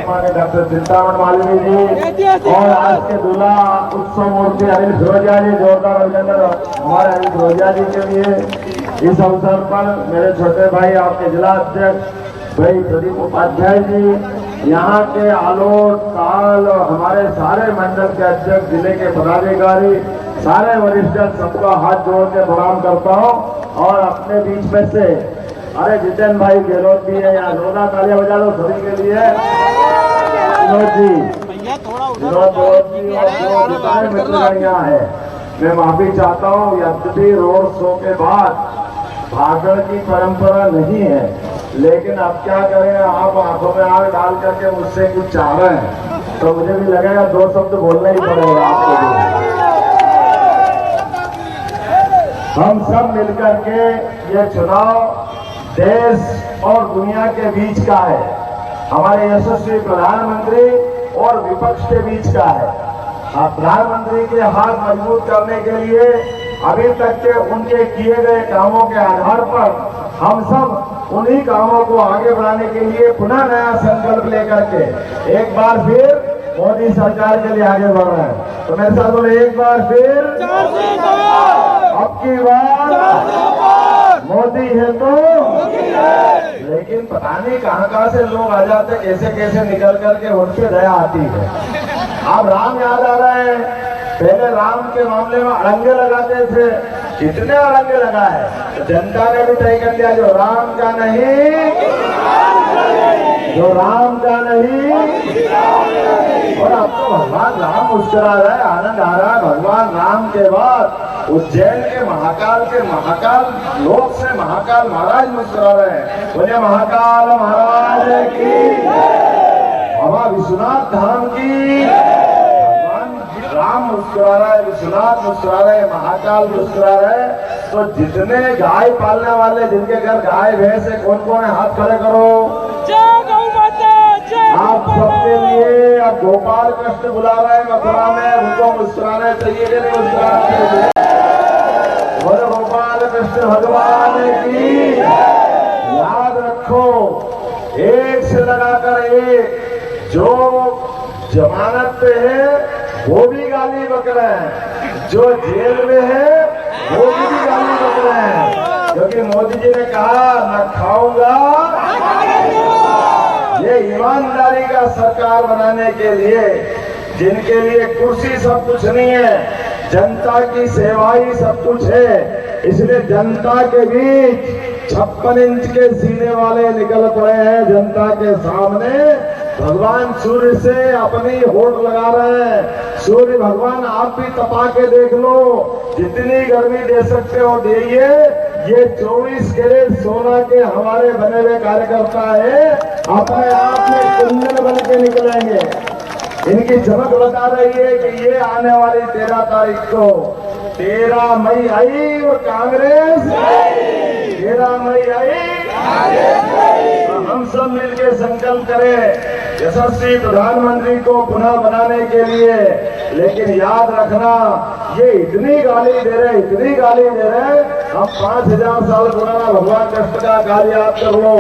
माननीय डॉक्टर चिंतामण मालवीय जी और आज के दूल्हा उत्सव मूर्ति अनिल फिरोजिया जी, जोरदार अभिनंदन हमारे अनिल फिरोजिया जी के लिए। इस अवसर पर मेरे छोटे भाई आपके जिला अध्यक्ष भाई प्रदीप उपाध्याय जी, यहाँ के आलोट ताल और हमारे सारे मंडल के अध्यक्ष, जिले के पदाधिकारी, सारे वरिष्ठ, सबका हाथ जोड़ के प्रणाम करता हूँ। और अपने बीच में से अरे जितेन भाई गहलोत भी है, यहाँ जोरदार तालियां बजा लो सभी के लिए। विनोद जी, मित्र यहाँ है, मैं माफी चाहता हूँ, यद्यपि रोड शो के बाद भाषण की परंपरा नहीं है, लेकिन अब क्या करें, आप आंखों में आग डाल करके मुझसे कुछ चाह रहे हैं तो मुझे भी लगेगा दो शब्द बोलना ही पड़ेगा आपको भी। हम सब मिलकर के ये चुनाव देश और दुनिया के बीच का है, हमारे यशस्वी प्रधानमंत्री और विपक्ष के बीच का है। प्रधानमंत्री के हाथ मजबूत करने के लिए अभी तक के उनके किए गए कामों के आधार पर हम सब उन्हीं कामों को आगे बढ़ाने के लिए पुनः नया संकल्प लेकर के एक बार फिर मोदी सरकार के लिए आगे बढ़ रहे हैं। तो मेरे साथ बोले एक बार फिर, अब की बार मोदी है तो। लेकिन पता नहीं कहां से लोग आ जाते, कैसे कैसे निकल करके उन पे दया आती है। अब राम याद आ रहा है, पहले राम के मामले में अड़ंगे लगाते थे, कितने अड़ंगे लगाए, तो जनता ने भी तय कर लिया जो राम का नहीं, जो राम का नहीं। और अब तो भगवान राम मुस्कुरा रहा है, आनंद आ रहा है। भगवान राम के बाद उज्जैन के महाकाल लोक से महाकाल महाराज मुस्कुरा रहे हैं। बोले महाकाल महाराज की, बाबा विश्वनाथ धाम की। भगवान राम मुस्कुरा रहा है, विश्वनाथ मुस्कुरा रहे, महाकाल मुस्कुरा रहे। तो जितने गाय पालने वाले, जिनके घर गाय भैंस है, कौन कौन है, हाथ खड़े करो। आप सबके लिए अब गोपाल कृष्ण बुला रहे हैं मथुरा में, उनको मुस्कुराना चाहिए कि नहीं मुस्कुराना चाहिए। बोलो गोपाल कृष्ण भगवान की। याद रखो, एक से लगाकर एक, जो जमानत पे है वो भी गाली बक रहे हैं, जो जेल में है वो भी गाली बक रहे हैं, क्योंकि मोदी जी ने कहा न खाऊंगा। ये ईमानदारी का सरकार बनाने के लिए, जिनके लिए कुर्सी सब कुछ नहीं है, जनता की सेवा ही सब कुछ है, इसलिए जनता के बीच 56 इंच के सीने वाले निकल पड़े हैं जनता के सामने। भगवान सूर्य से अपनी होड़ लगा रहे हैं। सूर्य भगवान आप भी तपा के देख लो, जितनी गर्मी दे सकते हो दीजिए। ये 24 कैरेट सोना के हमारे बने हुए कार्यकर्ता है, अपने आप में कुंदन बन के निकलेंगे। इनकी चमक बता रही है कि ये आने वाली 13 तारीख को 13 मई आई वो कांग्रेस, 13 मई आई। तो हम सब मिलकर संकल्प करें यशस्वी प्रधानमंत्री को पुनः बनाने के लिए। लेकिन याद रखना, ये इतनी गाली दे रहे, इतनी गाली दे रहे, हम 5000 साल पुराना भगवान कृष्ण का गाली याद कर लो।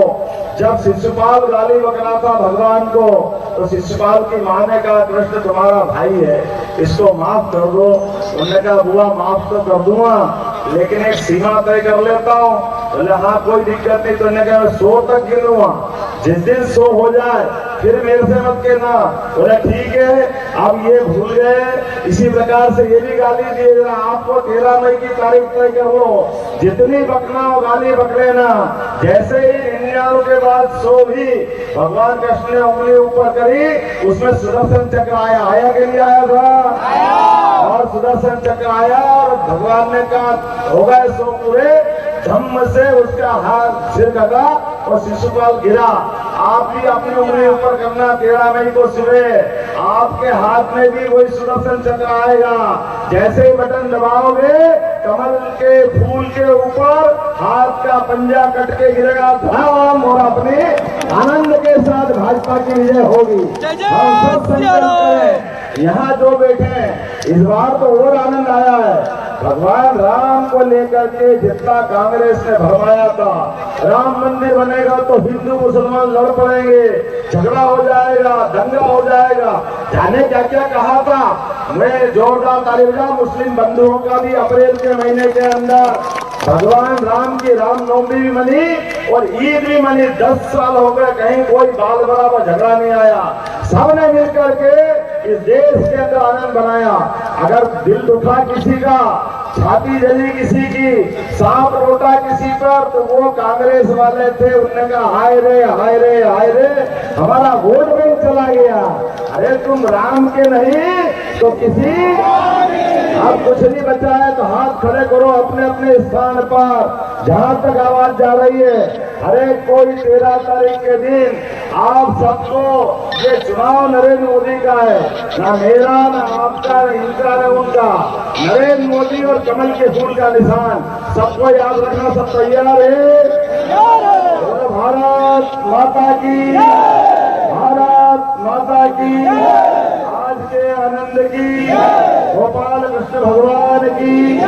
जब शिशुपाल गाली बकरा था भगवान को, तो शिशुपाल की मां ने कहा कृष्ण तुम्हारा भाई है, इसको माफ कर दो। उन्होंने कहा बुआ माफ तो कर दूंगा, लेकिन एक सीमा तय कर लेता हूँ। बोले हाँ कोई दिक्कत नहीं। तो उन्होंने कहा 100 तक गिनूंगा, जिस दिन 100 हो जाए फिर मेरे से मत कहना। बोले ठीक है, अब ये भूल गए। इसी प्रकार से ये भी गाली दिए जरा, आपको 13 मई की तारीख तय कर लो, जितनी बकना हो गाली बक लेना। जैसे ही 99 के बाद 100 भी भगवान कृष्ण ने उंगली ऊपर करी, उसमें सुदर्शन चक्र आया के लिए आया था, और सुदर्शन चक्र आया और भगवान ने कहा हो गए 100 पूरे। धम्म से उसका हाथ सिर कटा और शिशुपाल गिरा। आप भी अपनी उंगली ऊपर करना 13 मई को सुबह, आपके हाथ में भी वही सुदर्शन चक्र आएगा। जैसे ही बटन दबाओगे, कमल के फूल के ऊपर हाथ का पंजा कट के गिरेगा, धाम, और अपने आनंद के साथ भाजपा की विजय होगी। हम सब संकल्प करें यहाँ जो बैठे हैं इस बार तो और आनंद आया है। भगवान राम को लेकर के जितना कांग्रेस ने भरमाया था, राम मंदिर बनेगा तो हिंदू मुसलमान लड़ पड़ेंगे, झगड़ा हो जाएगा, दंगा हो जाएगा, जाने क्या क्या कहा था। मैं जोरदार ताली बजा, मुस्लिम बंधुओं का भी अप्रैल के महीने के अंदर भगवान राम की रामनवमी भी मनी और ईद भी मनी। 10 साल हो गए, कहीं कोई बाल बराबर झगड़ा नहीं आया। सबने मिलकर के इस देश के अंदर आनंद बनाया। अगर दिल दुखा किसी का, छाती जली किसी की, सांप रोटा किसी पर, तो वो कांग्रेस वाले थे। उन्होंने कहा हाय रे हाय रे हाय रे, हमारा वोट बैंक चला गया। अरे तुम राम के नहीं तो किसी, अब कुछ नहीं बचा है तो हाथ खड़े करो अपने अपने स्थान पर जहां तक आवाज जा रही है। अरे कोई 13 तारीख के दिन आप सबको, ये चुनाव नरेंद्र मोदी का है, ना मेरा ना आपका ना इनका ना उनका, नरेंद्र मोदी और कमल के फूल का निशान। सबको याद रखना, सब तैयार है? भारत माता की, भारत माता की, आज के आनंद की, गोपाल कृष्ण भगवान की।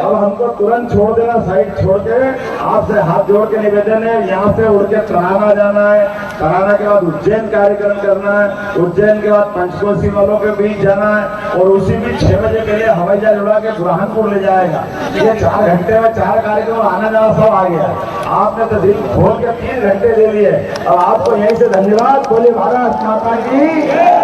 अब हमको तुरंत छोड़ देना, साइड छोड़ के आपसे हाथ जोड़ के निवेदन है, यहाँ से उड़ के तराना जाना है, तराना के बाद उज्जैन कार्यक्रम करना है, उज्जैन के बाद पंचकोशी वालों के बीच जाना है और उसी बीच 6 बजे के लिए हवाई जहाज उड़ा के बुरहानपुर ले जाएगा। ये 4 घंटे में 4 कार्यक्रम, आना जाना सब आ गया। आपने तो दिल खोल के 3 घंटे दे लिए। अब आपको यहीं से धन्यवाद। बोले भारत माता की।